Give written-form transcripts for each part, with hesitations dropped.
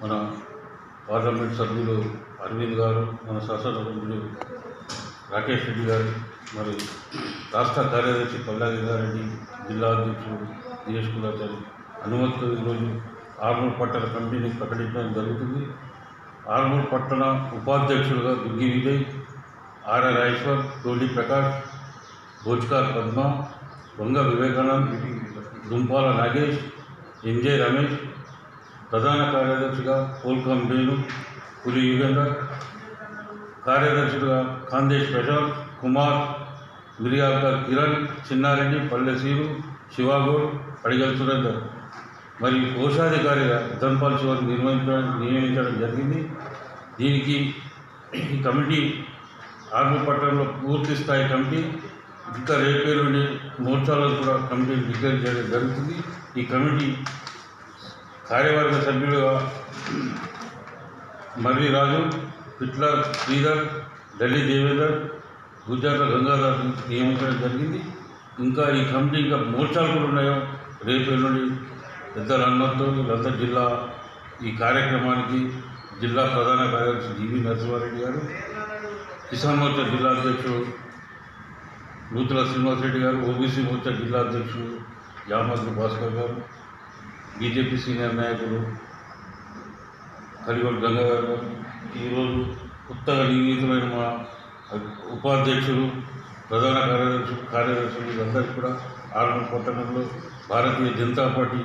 మన పార్లమెంట్ సభ్యులు అరవింద్ గారు, మన శాసనసభ్యులు రాకేష్ రెడ్డి గారు, మరి రాష్ట్ర కార్యదర్శి పల్లాగిరెడ్డి, జిల్లా అధ్యక్షుడు దినేష్ కులాచారి అనుమతితో ఈరోజు ఆర్మూర్ పట్టణ కమిటీని ప్రకటించడం జరుగుతుంది. ఆర్మూర్ పట్టణ ఉపాధ్యక్షులుగా దుగ్గి విజయ్, ఆర్ఆర్ ఐశ్వర్, టోలీ ప్రకాష్, భోజ్కార్ పద్మ, వంగ వివేకానంద్, దుంపాల నాగేష్, ఎంజే రమేష్, ప్రధాన కార్యదర్శిగా పోల్కం వేణు, పులి యుగేందర్, కార్యదర్శులుగా ఖాందేశ్ ప్రశాంత్ కుమార్, మిరియాల్కర్ కిరణ్, చిన్నారెడ్డి, పల్లెసీరు, శివాగౌడ్, అడిగల్ సురేందర్ మరియు కోశాధికారిగా ధన్పాల్ శివాన్ని నియమించడం జరిగింది. దీనికి ఈ కమిటీ ఆర్మూర్ పట్టణంలో పూర్తి స్థాయి కమిటీ, ఇంకా రేపే నుండి మోర్చాలను కూడా కమిటీని డిక్లేర్ చేయడం జరుగుతుంది. ఈ కమిటీ కార్యవర్గ సభ్యులుగా మర్రి రాజు, పిట్ల శ్రీధర్, ఢిల్లీ దేవేందర్, గుజరాత గంగాధర్ నియమించడం జరిగింది. ఇంకా ఈ కమిటీ ఇంకా మోర్చాలు కూడా ఉన్నాయో రేపే నుండి పెద్దల అనుమతితో వీళ్ళంతా జిల్లా ఈ కార్యక్రమానికి జిల్లా ప్రధాన కార్యదర్శి జీవి నరసింహారెడ్డి గారు, కిసాన్ మోర్చా జిల్లా అధ్యక్షుడు నూతుల శ్రీనివాసరెడ్డి గారు, ఓబీసీ మోర్చా జిల్లా అధ్యక్షుడు యామద్రి భాస్కర్ గారు, బీజేపీ సీనియర్ నాయకులు కలిగొండ గంగాధర్ గారు, ఈరోజు కొత్తగా నియమితమైన మా ఉపాధ్యక్షులు, ప్రధాన కార్యదర్శులు వీళ్ళందరికీ కూడా ఆర్మూర్ పట్టణంలో భారతీయ జనతా పార్టీ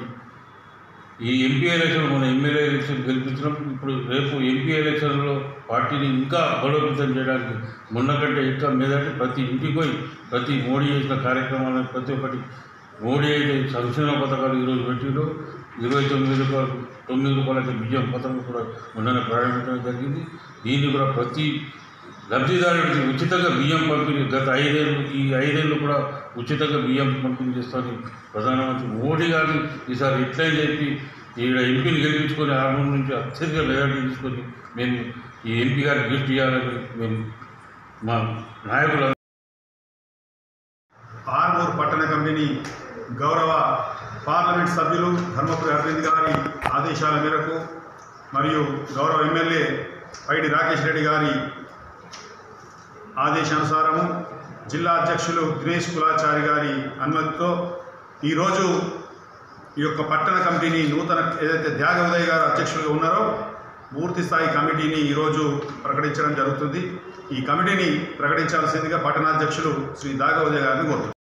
ఈ ఎంపీ ఎలక్షన్, మన ఎమ్మెల్యే ఎలక్షన్ గెలిపించడం, ఇప్పుడు రేపు ఎంపీ ఎలక్షన్లో పార్టీని ఇంకా బలోపేతం చేయడానికి మొన్న కంటే ఇంకా మీదంటే ప్రతి ఇంటికి పోయి ప్రతి మోడీ చేసిన కార్యక్రమాలను ప్రతి ఒక్కటి మోడీ అయితే సంక్షేమ పథకాలు ఈరోజు పెట్టిలో 29 రూపాయలకి బియ్యం పథకం కూడా మొన్ననే ప్రారంభించడం జరిగింది. దీన్ని కూడా ప్రతి లబ్ధిదారుడికి ఉచితంగా బియ్యం పంపిణీ గత 5 ఏళ్ళు కూడా ఉచితంగా బియ్యం పంపిణీ చేస్తామని ప్రధానమంత్రి మోడీ గారిని ఈసారి ఎట్లయినా చెప్పి ఈడ ఎంపీని గెలిపించుకొని ఆర్మూర్ నుంచి అత్యధిక మెజార్టీ తీసుకొని మేము ఈ ఎంపీ గారికి గిఫ్ట్ ఇవ్వాలని మేము మా నాయకులు ఆర్మూర్ పట్టణ కమిటీని గౌరవ పార్లమెంట్ సభ్యులు ధర్మపురి అరవింద్ గారి ఆదేశాల మేరకు మరియు గౌరవ ఎమ్మెల్యే పైడి రాకేష్ రెడ్డి గారి ఆదేశానుసారము జిల్లా అధ్యక్షులు దినేష్ కులాచారి గారి అనుమతితో ఈరోజు ఈ యొక్క పట్టణ కమిటీని నూతన ఏదైతే త్యాగ ఉదయ్ గారు అధ్యక్షులుగా ఉన్నారో పూర్తి స్థాయి కమిటీని ఈరోజు ప్రకటించడం జరుగుతుంది. ఈ కమిటీని ప్రకటించాల్సిందిగా పట్టణాధ్యక్షులు శ్రీ త్యాగ ఉదయ్ గారిని కోరుతున్నారు.